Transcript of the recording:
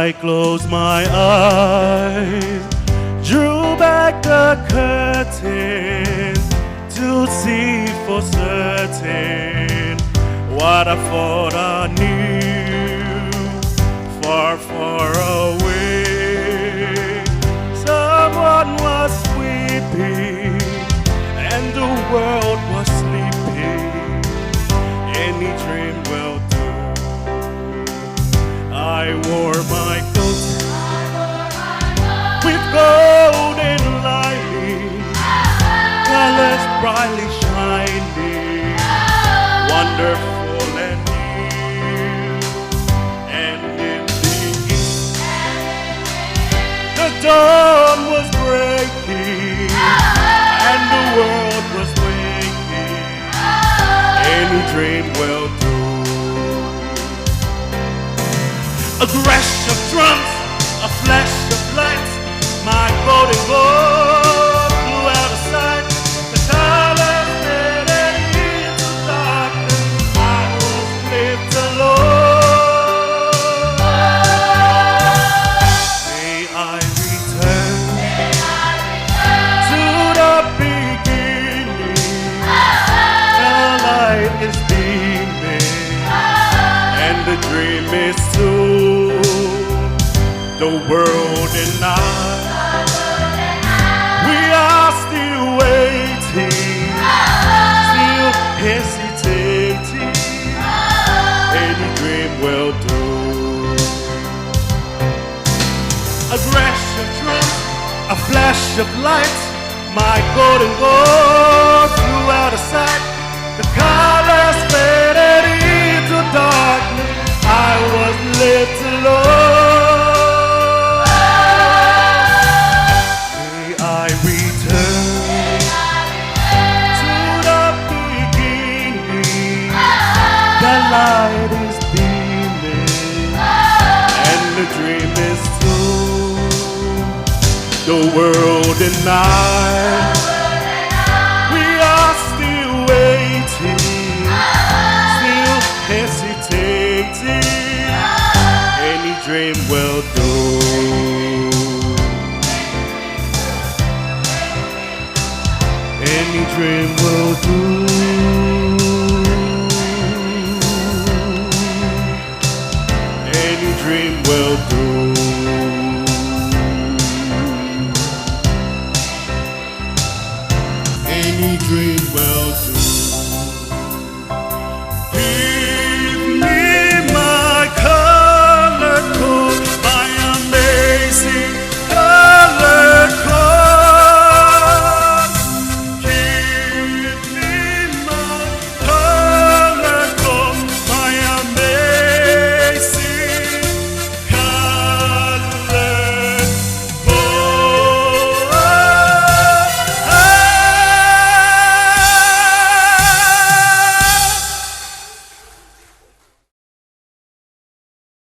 I close my eyes, drew back the curtain to see for certain what I thought I knew. Far, far away, someone was weeping and the world was sleeping. Any dream will do. I wore my coat with golden lining, colors brightly shining, wonderful and new. And in the east, the dawn was breaking, and the world was waking. Any dream will do. A crash of drums, a flash of lights, my golden gold blew out of sight. The colors faded into darkness. I was left alone. May I return to the beginning. The light is beaming, and the dream is true. The world and I, we are still waiting, still hesitating. Any dream will do. A crash of drums, a flash of light, my golden gold flew out of sight. The colors faded into darkness. I was left alone. May I return to the beginning. The light is beaming, and the dream is true. The world and I, we are still waiting, still hesitating. Any dream will do. Any dream will do.